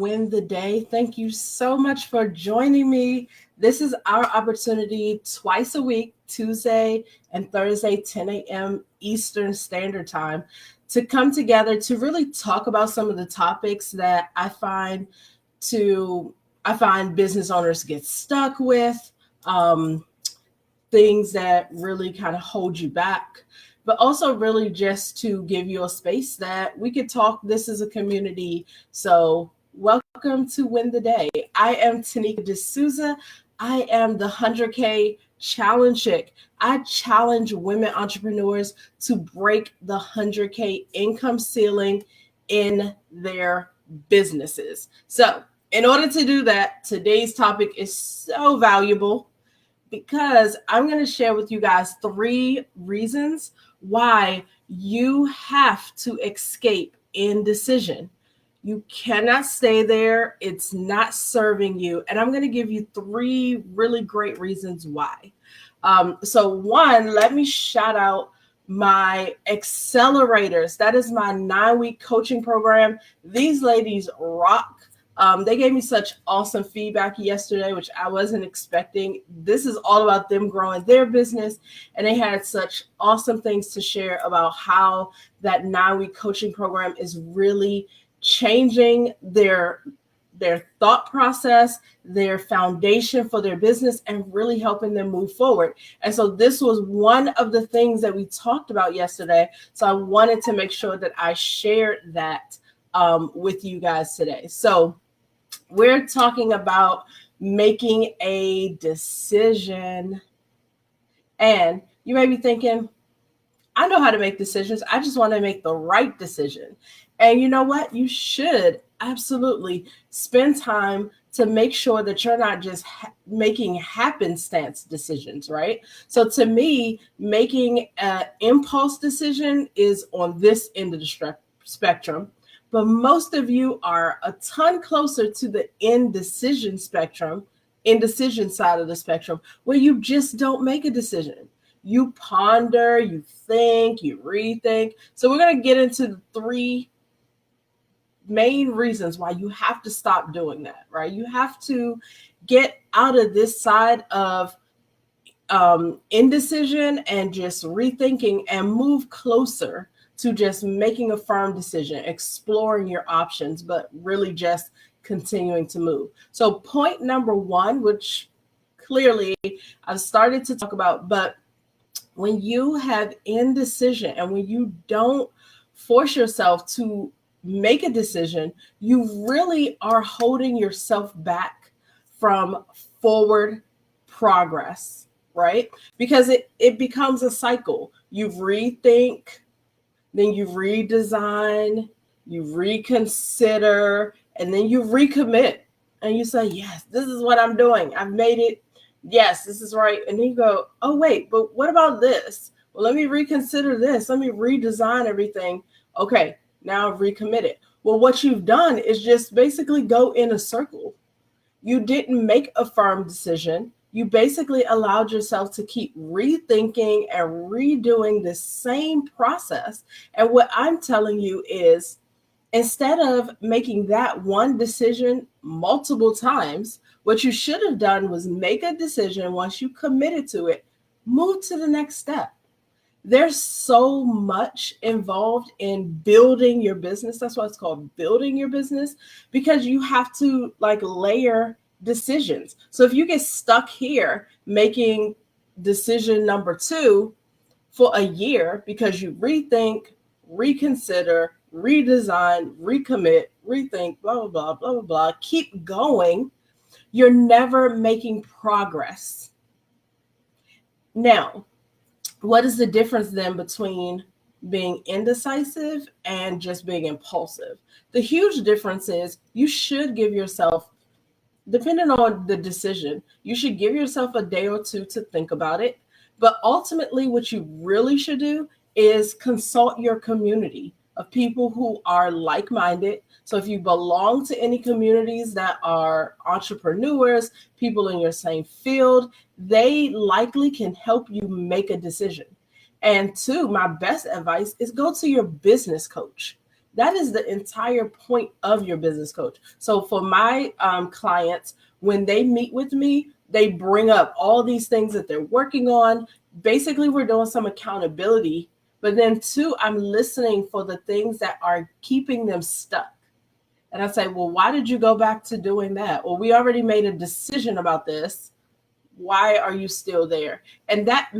Win the Day. Thank you so much for joining me. This is our opportunity twice a week, Tuesday and Thursday, 10 a.m. Eastern Standard Time, to come together to really talk about some of the topics that I find business owners get stuck with, things that really kind of hold you back, but also really just to give you a space that we could talk. This is a community. So welcome to Win the Day. I am Tanika D'Souza. I am the 100K Challenge Chick. I challenge women entrepreneurs to break the 100K income ceiling in their businesses. So in order to do that, today's topic is so valuable because I'm going to share with you guys 3 reasons why you have to escape indecision. You cannot stay there. It's not serving you. And I'm going to give you 3 really great reasons why. So one, let me shout out my accelerators. That is my 9-week coaching program. These ladies rock. They gave me such awesome feedback yesterday, which I wasn't expecting. This is all about them growing their business. And they had such awesome things to share about how that 9-week coaching program is really changing their thought process, their foundation for their business, and really helping them move forward. And so this was one of the things that we talked about yesterday. So I wanted to make sure that I shared that with you guys today. So we're talking about making a decision. And you may be thinking, I know how to make decisions. I just want to make the right decision. And you know what? You should absolutely spend time to make sure that you're not just making happenstance decisions, right? So to me, making an impulse decision is on this end of the spectrum. But most of you are a ton closer to the indecision side of the spectrum, where you just don't make a decision. You ponder, you think, you rethink. So we're going to get into the 3 main reasons why you have to stop doing that, right? You have to get out of this side of indecision and just rethinking and move closer to just making a firm decision, exploring your options, but really just continuing to move. So point number 1, which clearly I've started to talk about, but when you have indecision and when you don't force yourself to make a decision, you really are holding yourself back from forward progress, right? Because it becomes a cycle. You rethink, then you redesign, you reconsider, and then you recommit. And you say, yes, this is what I'm doing. I've made it. Yes, this is right. And then you go, oh, wait, but what about this? Well, let me reconsider this. Let me redesign everything. Okay, now I've recommitted. Well, what you've done is just basically go in a circle. You didn't make a firm decision. You basically allowed yourself to keep rethinking and redoing the same process. And what I'm telling you is, instead of making that one decision multiple times, what you should have done was make a decision. Once you committed to it, move to the next step. There's so much involved in building your business. That's why it's called building your business, because you have to layer decisions. So if you get stuck here making decision number 2 for a year because you rethink, reconsider, redesign, recommit, rethink, blah, blah, blah, blah, blah, blah, keep going, you're never making progress. Now, what is the difference then between being indecisive and just being impulsive? The huge difference is you should give yourself, depending on the decision, you should give yourself a day or 2 to think about it. But ultimately, what you really should do is consult your community of people who are like-minded. So if you belong to any communities that are entrepreneurs, people in your same field, they likely can help you make a decision. And 2, my best advice is go to your business coach. That is the entire point of your business coach. So for my clients, when they meet with me, they bring up all these things that they're working on. Basically, we're doing some accountability, but then two, I'm listening for the things that are keeping them stuck. And I say, well, why did you go back to doing that? Well, we already made a decision about this. Why are you still there? And that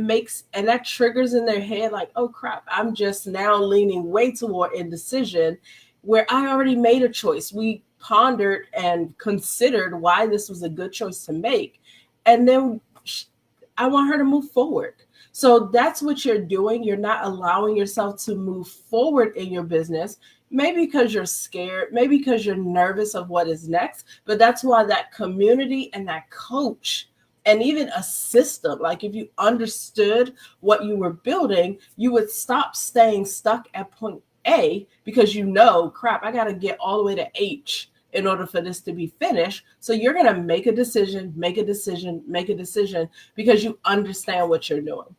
triggers in their head like, oh crap, I'm just now leaning way toward indecision where I already made a choice. We pondered and considered why this was a good choice to make. And then I want her to move forward. So that's what you're doing. You're not allowing yourself to move forward in your business. Maybe because you're scared, maybe because you're nervous of what is next. But that's why that community and that coach and even a system, like if you understood what you were building, you would stop staying stuck at point A because crap, I got to get all the way to H in order for this to be finished. So you're going to make a decision because you understand what you're doing.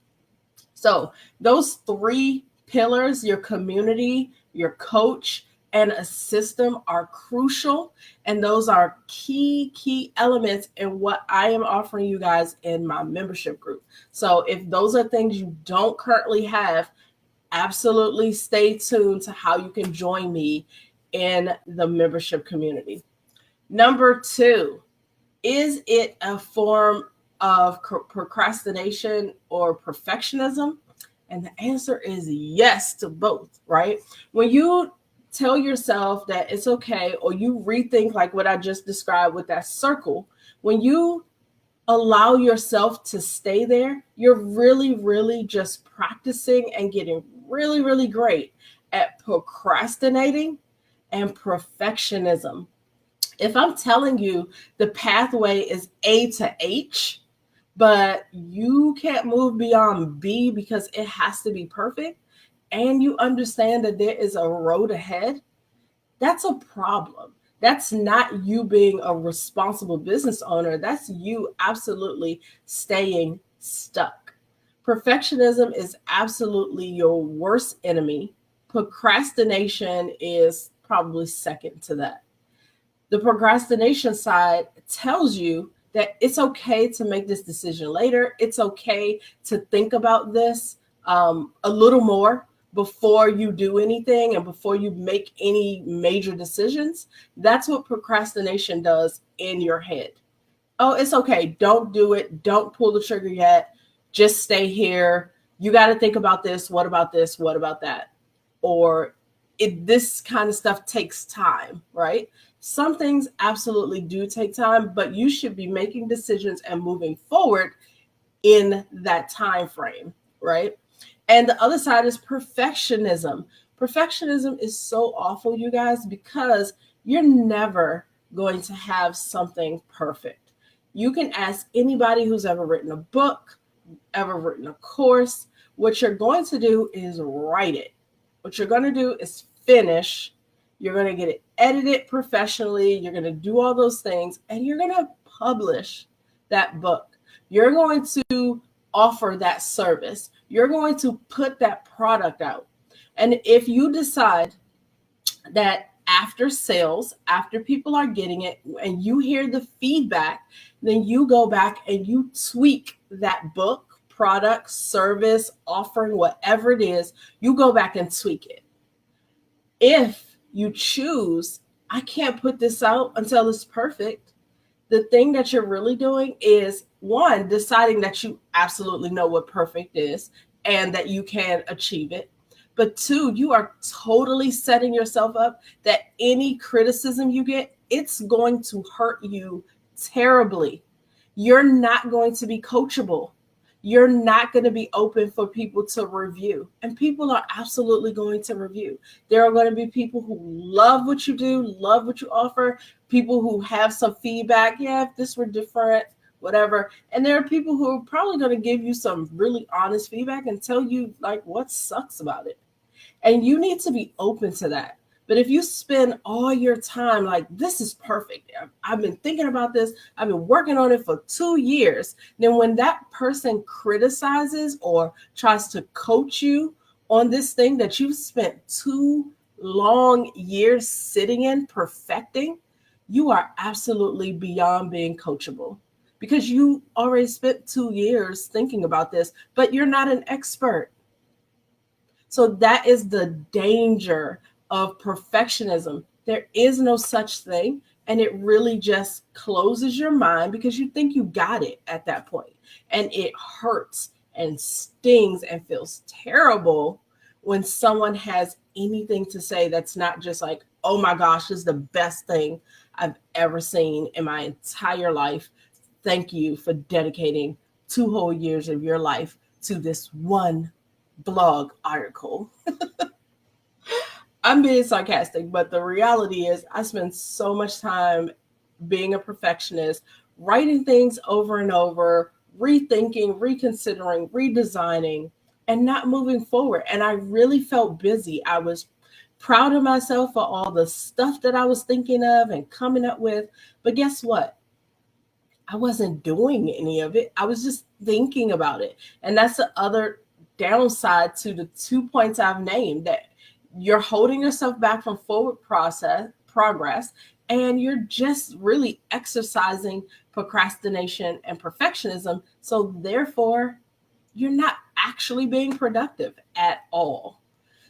So those three pillars, your community, your coach, and a system are crucial. And those are key elements in what I am offering you guys in my membership group. So if those are things you don't currently have, absolutely stay tuned to how you can join me in the membership community. Number 2, is it a form of procrastination or perfectionism? And the answer is yes to both, right? When you tell yourself that it's okay, or you rethink like what I just described with that circle, when you allow yourself to stay there, you're really just practicing and getting really great at procrastinating and perfectionism. If I'm telling you the pathway is A to H, but you can't move beyond B because it has to be perfect, and you understand that there is a road ahead, that's a problem. That's not you being a responsible business owner. That's you absolutely staying stuck. Perfectionism is absolutely your worst enemy. Procrastination is probably second to that. The procrastination side tells you that it's okay to make this decision later. It's okay to think about this a little more before you do anything and before you make any major decisions. That's what procrastination does in your head. Oh, it's okay. Don't do it. Don't pull the trigger yet. Just stay here. You got to think about this. What about this? What about that? Or this kind of stuff takes time, right? Some things absolutely do take time, but you should be making decisions and moving forward in that time frame, right? And the other side is perfectionism. Perfectionism is so awful, you guys, because you're never going to have something perfect. You can ask anybody who's ever written a book, ever written a course. What you're going to do is write it. What you're going to do is finish. You're going to get it edited professionally. You're going to do all those things, and you're going to publish that book. You're going to offer that service. You're going to put that product out. And if you decide that after sales, after people are getting it, and you hear the feedback, then you go back and you tweak that book, product, service, offering, whatever it is, you go back and tweak it. If you choose, I can't put this out until it's perfect, the thing that you're really doing is, one, deciding that you absolutely know what perfect is and that you can achieve it. But two, you are totally setting yourself up that any criticism you get, it's going to hurt you terribly. You're not going to be coachable. You're not going to be open for people to review. And people are absolutely going to review. There are going to be people who love what you do, love what you offer, people who have some feedback. Yeah, if this were different, whatever. And there are people who are probably going to give you some really honest feedback and tell you like what sucks about it. And you need to be open to that. But if you spend all your time like, this is perfect, I've been thinking about this, I've been working on it for 2 years, then when that person criticizes or tries to coach you on this thing that you've spent 2 long years sitting in perfecting, you are absolutely beyond being coachable because you already spent 2 years thinking about this, but you're not an expert. So that is the danger of perfectionism. There is no such thing. And it really just closes your mind because you think you got it at that point. And it hurts and stings and feels terrible when someone has anything to say that's not just like, oh my gosh, this is the best thing I've ever seen in my entire life. Thank you for dedicating 2 whole years of your life to this one blog article. I'm being sarcastic, but the reality is I spend so much time being a perfectionist, writing things over and over, rethinking, reconsidering, redesigning, and not moving forward. And I really felt busy. I was proud of myself for all the stuff that I was thinking of and coming up with. But guess what? I wasn't doing any of it. I was just thinking about it. And that's the other downside to the 2 points I've named, that you're holding yourself back from forward progress, and you're just really exercising procrastination and perfectionism. So therefore, you're not actually being productive at all.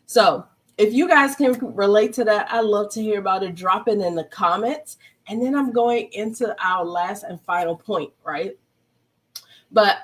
So if you guys can relate to that, I'd love to hear about it. Drop it in the comments. And then I'm going into our last and final point, right? But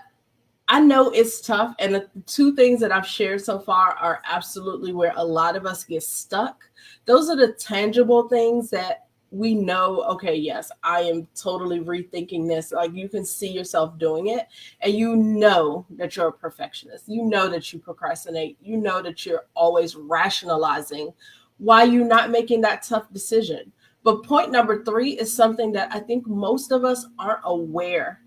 I know it's tough. And the 2 things that I've shared so far are absolutely where a lot of us get stuck. Those are the tangible things that we know, okay, yes, I am totally rethinking this. Like you can see yourself doing it, and you know that you're a perfectionist. You know that you procrastinate. You know that you're always rationalizing why you're not making that tough decision. But point number 3 is something that I think most of us aren't aware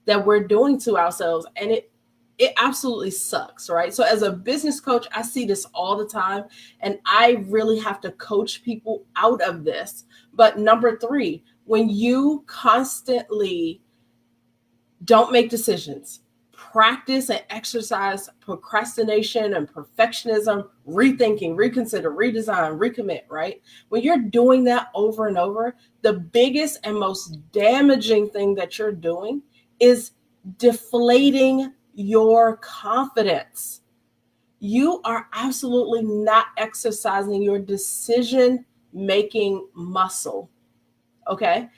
that we're doing to ourselves. And it absolutely sucks, right? So as a business coach, I see this all the time, and I really have to coach people out of this. But number 3, when you constantly don't make decisions, practice and exercise procrastination and perfectionism, rethinking, reconsider, redesign, recommit, right? When you're doing that over and over, the biggest and most damaging thing that you're doing is deflating your confidence. You are absolutely not exercising your decision-making muscle, okay?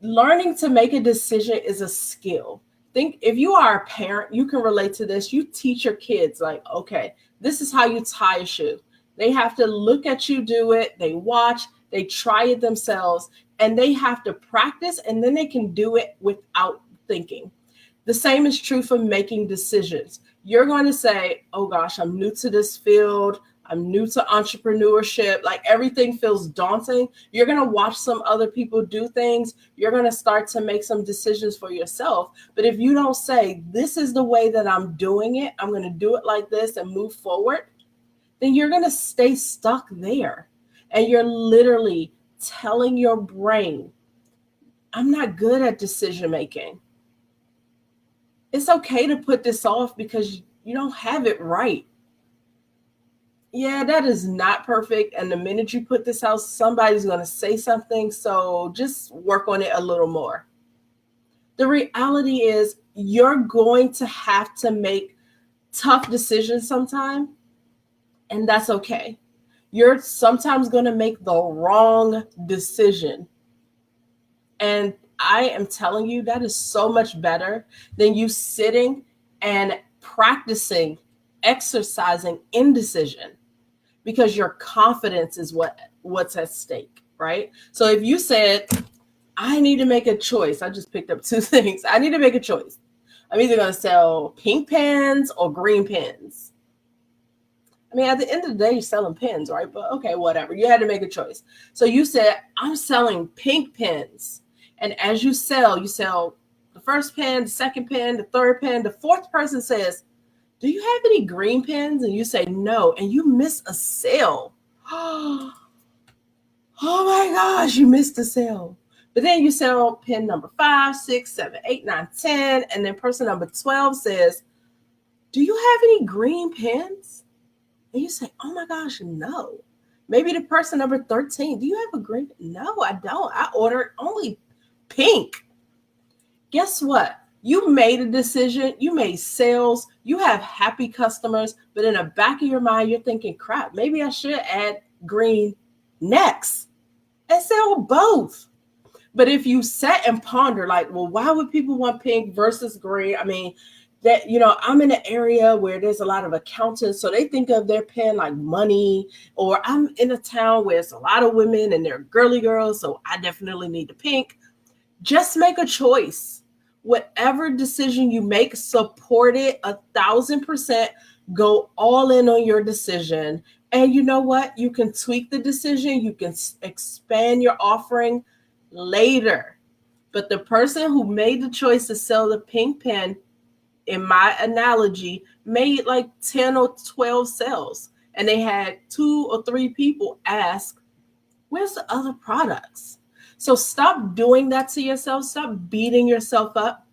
Learning to make a decision is a skill. Think if you are a parent, you can relate to this. You teach your kids like, okay, this is how you tie a shoe. They have to look at you do it. They watch, they try it themselves, and they have to practice, and then they can do it without thinking. The same is true for making decisions. You're going to say, oh gosh, I'm new to this field. I'm new to entrepreneurship. Like everything feels daunting. You're going to watch some other people do things. You're going to start to make some decisions for yourself. But if you don't say, this is the way that I'm doing it, I'm going to do it like this and move forward, then you're going to stay stuck there. And you're literally telling your brain, I'm not good at decision making. It's okay to put this off because you don't have it right. Yeah, that is not perfect. And the minute you put this out, somebody's going to say something. So just work on it a little more. The reality is you're going to have to make tough decisions sometime, and that's okay. You're sometimes going to make the wrong decision. And I am telling you, that is so much better than you sitting and practicing, exercising indecision, because your confidence is what's at stake, right? So if you said, I need to make a choice, I just picked up 2 things. I need to make a choice. I'm either going to sell pink pens or green pens. I mean, at the end of the day, you're selling pens, right? But okay, whatever. You had to make a choice. So you said, I'm selling pink pens. And as you sell the first pen, the second pen, the third pen. The 4th person says, do you have any green pens? And you say no, and you miss a sale. Oh my gosh, you missed a sale. But then you sell pen number 5, 6, 7, 8, 9, 10. And then person number 12 says, do you have any green pens? And you say, oh my gosh, no. Maybe the person number 13, do you have a green? No, I don't. I ordered only pink. Guess what? You made a decision, you made sales, you have happy customers, but in the back of your mind, you're thinking, crap, maybe I should add green next and sell both. But if you sat and ponder, like, well, why would people want pink versus green? I mean, that, I'm in an area where there's a lot of accountants, so they think of their pen like money, or I'm in a town where it's a lot of women and they're girly girls, so I definitely need the pink. Just make a choice. Whatever decision you make, support it 1,000%. Go all in on your decision. And you know what? You can tweak the decision. You can expand your offering later. But the person who made the choice to sell the pink pen, in my analogy, made like 10 or 12 sales. And they had 2 or 3 people ask, where's the other products? So stop doing that to yourself. Stop beating yourself up,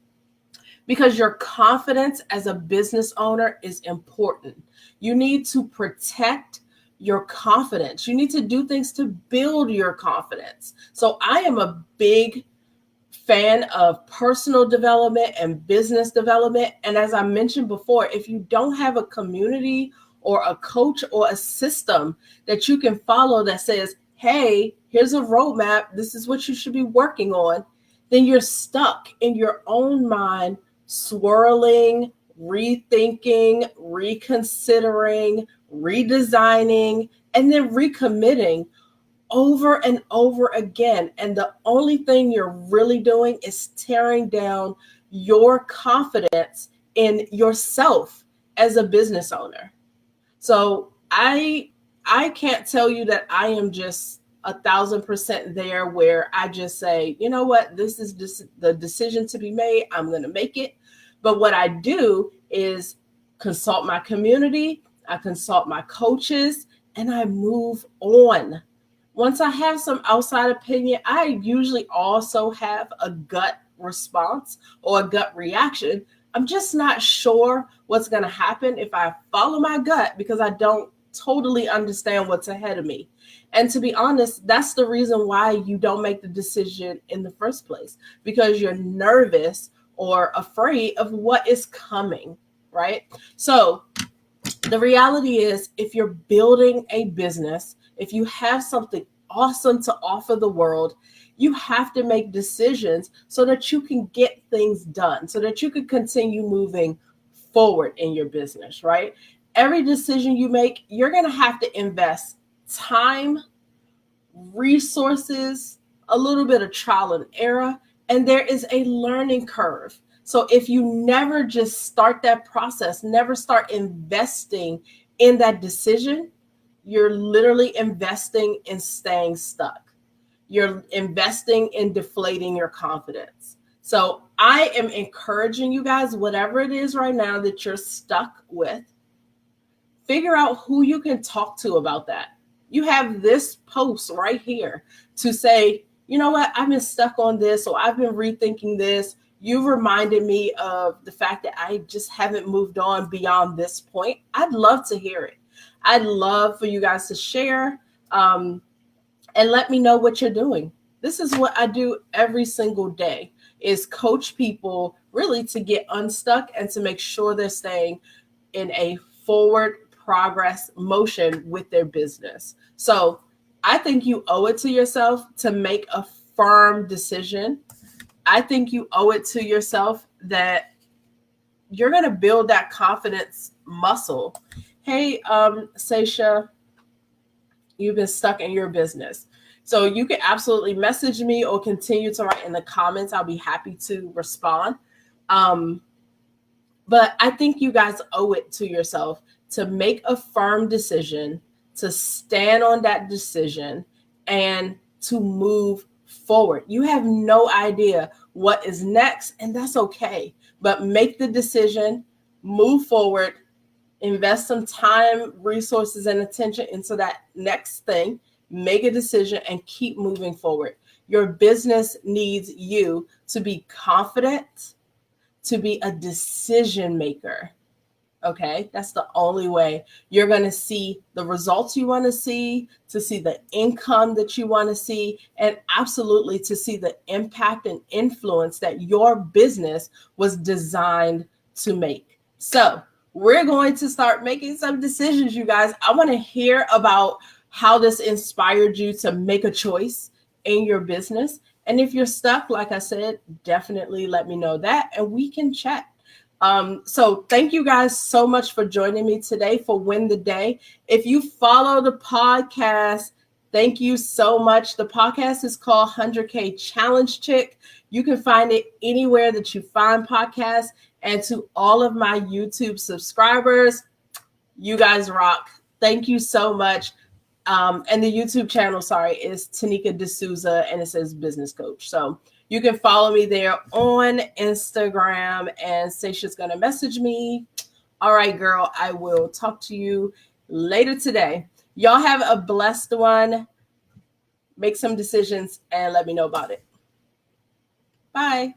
because your confidence as a business owner is important. You need to protect your confidence. You need to do things to build your confidence. So I am a big fan of personal development and business development. And as I mentioned before, if you don't have a community or a coach or a system that you can follow that says, hey, here's a roadmap, this is what you should be working on, then you're stuck in your own mind, swirling, rethinking, reconsidering, redesigning, and then recommitting over and over again. And the only thing you're really doing is tearing down your confidence in yourself as a business owner. So I can't tell you that I am just 1,000% there where I just say, you know what, this is just the decision to be made. I'm going to make it. But what I do is consult my community, I consult my coaches, and I move on. Once I have some outside opinion, I usually also have a gut response or a gut reaction. I'm just not sure what's going to happen if I follow my gut, because I don't totally understand what's ahead of me. And to be honest, that's the reason why you don't make the decision in the first place, because you're nervous or afraid of what is coming, right? So the reality is, if you're building a business, if you have something awesome to offer the world, you have to make decisions so that you can get things done, so that you can continue moving forward in your business, right? Every decision you make, you're going to have to invest time, resources, a little bit of trial and error, and there is a learning curve. So if you never just start that process, never start investing in that decision, you're literally investing in staying stuck. You're investing in deflating your confidence. So I am encouraging you guys, whatever it is right now that you're stuck with, figure out who you can talk to about that. You have this post right here to say, you know what, I've been stuck on this, or I've been rethinking this. You've reminded me of the fact that I just haven't moved on beyond this point. I'd love to hear it. I'd love for you guys to share and let me know what you're doing. This is what I do every single day, is coach people really to get unstuck and to make sure they're staying in a forward progress motion with their business. So I think you owe it to yourself to make a firm decision. I think you owe it to yourself that you're going to build that confidence muscle. Hey, Seisha, you've been stuck in your business. So you can absolutely message me or continue to write in the comments. I'll be happy to respond. But I think you guys owe it to yourself to make a firm decision, to stand on that decision, and to move forward. You have no idea what is next, and that's okay. But make the decision, move forward, invest some time, resources, and attention into that next thing, make a decision, and keep moving forward. Your business needs you to be confident, to be a decision maker. Okay, that's the only way you're going to see the results you want to see the income that you want to see, and absolutely to see the impact and influence that your business was designed to make. So we're going to start making some decisions, you guys. I want to hear about how this inspired you to make a choice in your business. And if you're stuck, like I said, definitely let me know that and we can chat. So thank you guys so much for joining me today for Win the Day. If you follow the podcast, thank you so much. The podcast is called 100K Challenge Chick. You can find it anywhere that you find podcasts. And to all of my YouTube subscribers, you guys rock. Thank you so much. And the YouTube channel, is Tanika D'Souza, and it says Business Coach. So you can follow me there on Instagram, and Seisha's going to message me. All right, girl, I will talk to you later today. Y'all have a blessed one. Make some decisions and let me know about it. Bye.